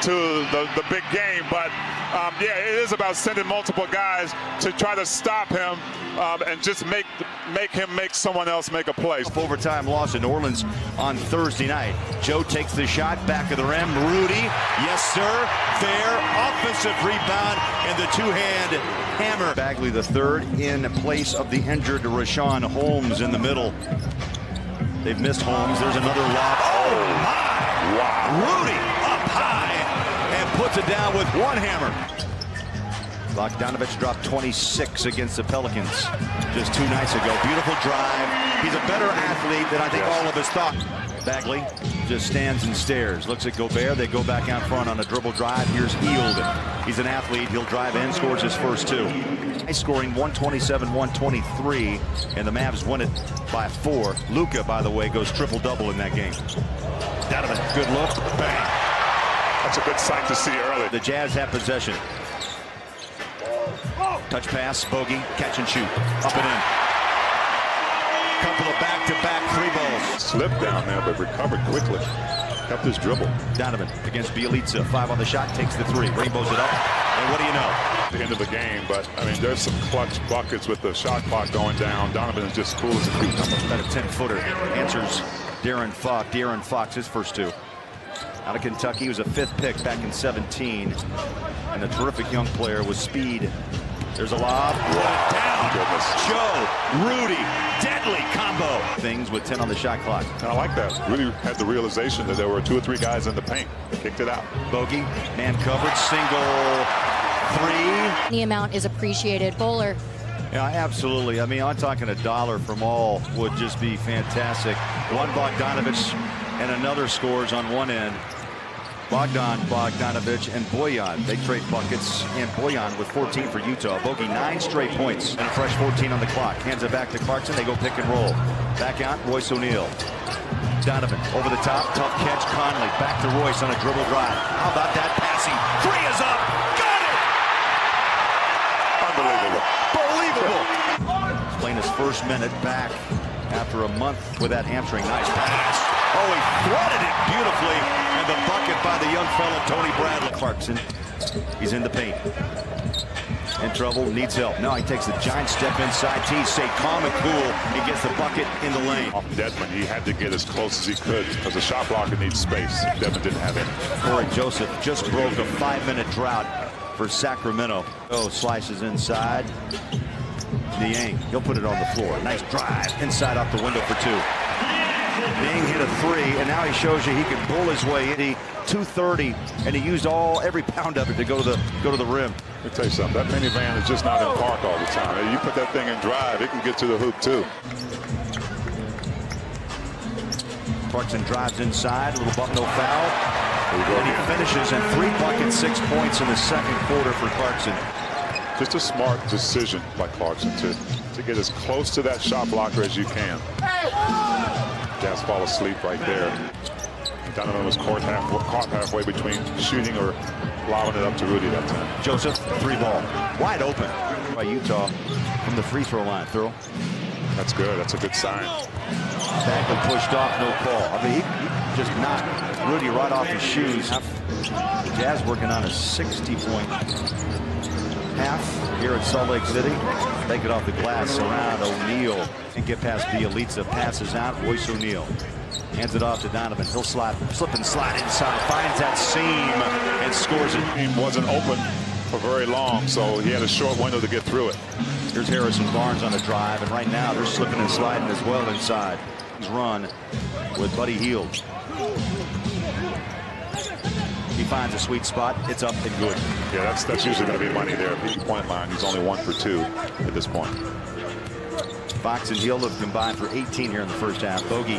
into the big game. But yeah, it is about sending multiple guys to try to stop him and just make him make someone else make a play. Overtime loss in New Orleans on Thursday night. Joe takes the shot, back of the rim. Rudy, yes sir, fair offensive rebound and the two-hand hammer. Bagley the third in place of the injured Rashawn Holmes in the middle. They've missed Holmes. There's another lob. Oh my! Wow. Rudy up high and puts it down with one hammer. Bogdanovich dropped 26 against the Pelicans just 2 nights ago. Beautiful drive. He's a better athlete than I think all of us thought. Bagley just stands and stares. Looks at Gobert. They go back out front on a dribble drive. Here's Hield. He's an athlete. He'll drive in, scores his first 2. High scoring 127-123, and the Mavs win it by 4. Luka, by the way, goes triple-double in that game. Donovan, good look. Bang. That's a good sight to see early. The Jazz have possession. Touch pass, bogey, catch and shoot. Up and in. Couple of back-to-back 3 balls. Slipped down there, but recovered quickly. Kept his dribble. Donovan against Bjelica. 5 on the shot, takes the 3. Rainbows it up. And what do you know? The end of the game, but I mean, there's some clutch buckets with the shot clock going down. Donovan is just cool as a cucumber. About a 10-footer. Answers De'Aaron Fox. De'Aaron Fox, his first 2. Out of Kentucky, he was a 5th pick back in 17. And a terrific young player with speed. There's a lob. Down. Joe, Rudy, deadly combo. Things with 10 on the shot clock. And I like that. Rudy had the realization that there were 2 or 3 guys in the paint. Kicked it out. Bogey, man coverage, single 3. The amount is appreciated. Bowler. Yeah, absolutely. I mean, I'm talking $1 from all would just be fantastic. One Bogdanovich and another scores on one end. Bogdanovich and Bojan, they trade buckets, and Bojan with 14 for Utah. Bogey 9 straight points and a fresh 14 on the clock. Hands it back to Clarkson. They go pick and roll. Back out, Royce O'Neal. Donovan over the top, tough catch. Conley back to Royce on a dribble drive. How about that passing? 3 is up. Got it. Unbelievable. He's playing his first minute back after a month with that hamstring. Nice pass. Oh, he threaded it beautifully. And the bucket by the young fella, Tony Bradley. Clarkson, he's in the paint. In trouble, needs help. Now he takes a giant step inside. T stayed calm and cool. He gets the bucket in the lane. Off Dedmon, he had to get as close as he could because the shot blocker needs space. Dedmon didn't have any. Corey Joseph just broke a 5-minute drought for Sacramento. Oh, slices inside. Niang, he'll put it on the floor. Nice drive inside off the window for 2. Niang hit a 3, and now he shows you he can bull his way in. 230, and he used every pound of it to go to the rim. Let me tell you something. That minivan is just not in park all the time. You put that thing in drive, it can get to the hoop too. Clarkson drives inside, a little bump, no foul. And he finishes in 3 buckets, 6 points in the second quarter for Clarkson. Just a smart decision by Clarkson to get as close to that shot blocker as you can. Jazz fall asleep right there. Donovan was caught halfway between shooting or lobbing it up to Rudy that time. Joseph, 3 ball. Wide open by Utah from the free throw line. Throw. That's good. That's a good sign. Bagley pushed off, no call. I mean, he just knocked Rudy right off his shoes. The Jazz working on a 60-point half here at Salt Lake City. Take it off the glass around O'Neal and get past Bjelica. Passes out, Royce O'Neal. Hands it off to Donovan. He'll slip and slide inside. Finds that seam and scores it. He wasn't open for very long, so he had a short window to get through it. Here's Harrison Barnes on a drive, and right now they're slipping and sliding as well inside. He's run with Buddy Hield. He finds a sweet spot. It's up and good. Yeah, that's usually going to be money there. At the point line, he's only 1 for 2 at this point. Fox and Hield have combined for 18 here in the first half. Bogey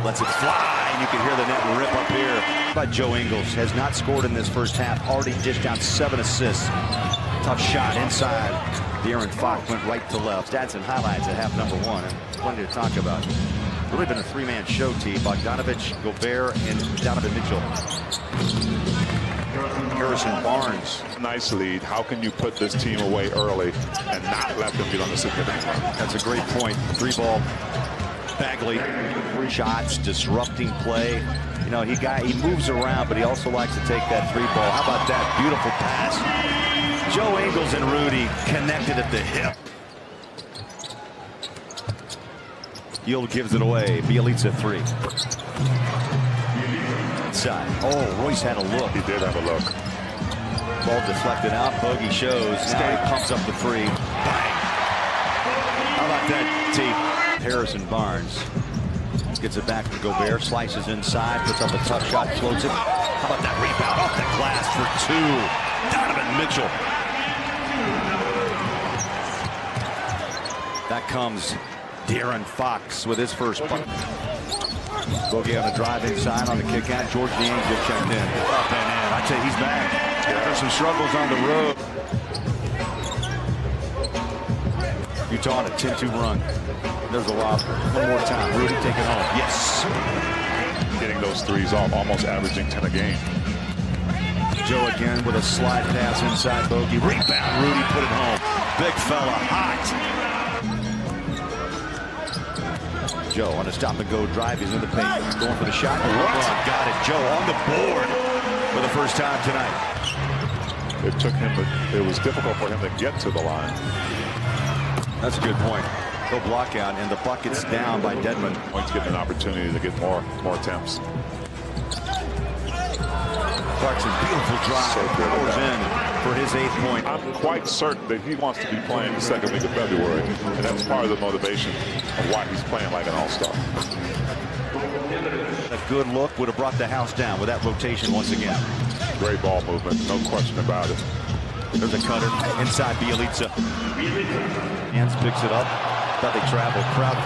lets it fly, and you can hear the net rip up here. But Joe Ingles has not scored in this first half. Already dished out 7 assists. Tough shot inside. De'Aaron Fox went right to left. Stats and highlights at half number 1, and plenty to talk about. Really been a 3-man show, T. Bogdanovich, Gobert, and Donovan Mitchell. Harrison Barnes. Nice lead. How can you put this team away early and not let them get on the significant run? That's a great point. 3 ball. Bagley. Shots, disrupting play. You know, he moves around, but he also likes to take that three ball. How about that beautiful pass? Joe Ingles and Rudy connected at the hip. Yield gives it away. Bielitsa three. Inside. Oh, Royce had a look. He did have a look. Ball deflected out. Bogey shows. Now he pumps up the three. Bang. How about that, T? Harrison Barnes gets it back from Gobert. Slices inside. Puts up a tough shot. Floats it. How about that rebound off the glass for two? Donovan Mitchell. That comes De'Aaron Fox with his first punt. Bogey on a drive inside on the kick out. George D'Angelo checked in. Up and in. I'd say he's back. There's some struggles on the road. Utah on a 10-2 run. There's a lob. One more time. Rudy take it home. Yes. Getting those threes off, almost averaging 10 a game. Joe again with a slide pass inside Bogey. Rebound. Rudy put it home. Big fella. Hot. Joe on a stop-and-go drive. He's in the paint. Going for the shot. LeBron got it. Joe on the board for the first time tonight. It was difficult for him to get to the line. That's a good point. He'll block out, and the bucket's down by Dedmon. Going to get an opportunity to get more attempts. Clarkson, beautiful drive. So powers in for his 8th point. I'm quite certain that he wants to be playing the second week of February, and that's part of the motivation of why he's playing like an all-star. A good look would have brought the house down with that rotation once again. Great ball movement, no question about it. There's a cutter inside Bielitsa. Hands picks it up. Thought they traveled. Crowd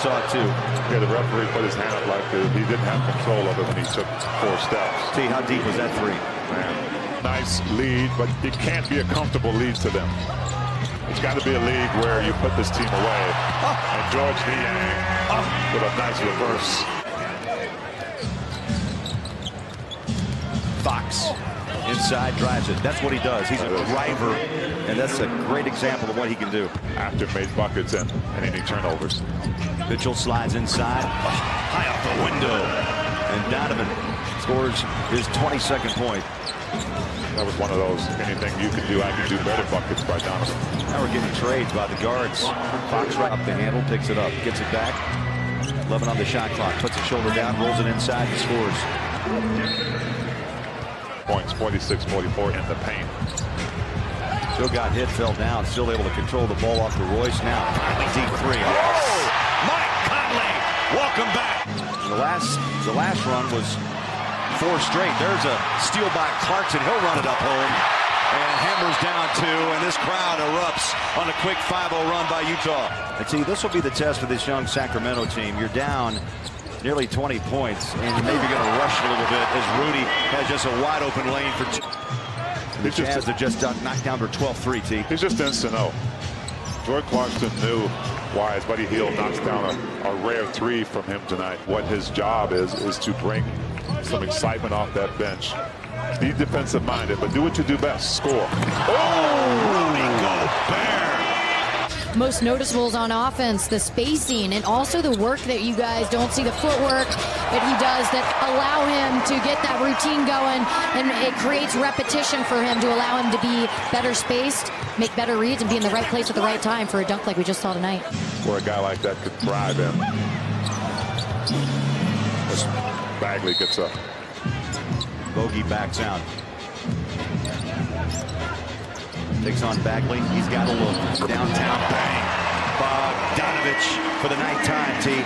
saw it too. Yeah, the referee put his hand up like he didn't have control of it when he took 4 steps. See, how deep was that three? Man, nice lead, but it can't be a comfortable lead to them. It's got to be a league where you put this team away. And George Niang with a nice reverse. Fox inside drives it. That's what he does. He's a driver, and that's a great example of what he can do. After made buckets and any turnovers. Mitchell slides inside, high off the window, and Donovan scores his 22nd point. That was one of those anything you can do, I can do better buckets by Donovan. Now we're getting trades by the guards. Fox right up the handle, picks it up, gets it back. 11 on the shot clock, puts his shoulder down, rolls it inside, and scores. Points, 46-44 in the paint. Still got hit, fell down, still able to control the ball off to Royce. Now, Conley deep three. Yes. Oh, Mike Conley, welcome back. The last run was 4 straight. There's a steal by Clarkson. He'll run it up home. And hammers down 2, and this crowd erupts on a quick 5-0 run by Utah. And see, this will be the test for this young Sacramento team. You're down nearly 20 points, and you're maybe going to rush a little bit as Rudy has just a wide open lane for 2. The Jazz have just knocked down their 12th 3, T. He's just instant know. Jordan Clarkson knew why his buddy Hield knocks down a rare 3 from him tonight. What his job is to bring some excitement off that bench. Be defensive minded, but do what you do best, score. Oh, Rudy Gobert. Most noticeables on offense, the spacing, and also the work that you guys don't see, the footwork that he does that allow him to get that routine going, and it creates repetition for him to allow him to be better spaced, make better reads, and be in the right place at the right time for a dunk like we just saw tonight. Where a guy like that could thrive in. As Bagley gets up. Bogey backs out. Takes on Bagley. He's got a look. Downtown bang. Bogdanovich for the night time, T.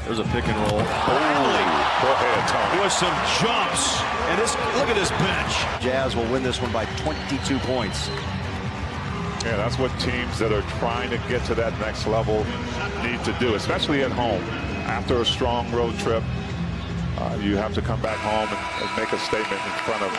There's a pick and roll. Bagley. Go ahead, Tony. With some jumps. And this, look at this bench. Jazz will win this one by 22 points. Yeah, that's what teams that are trying to get to that next level need to do, especially at home. After a strong road trip, you have to come back home and make a statement in front of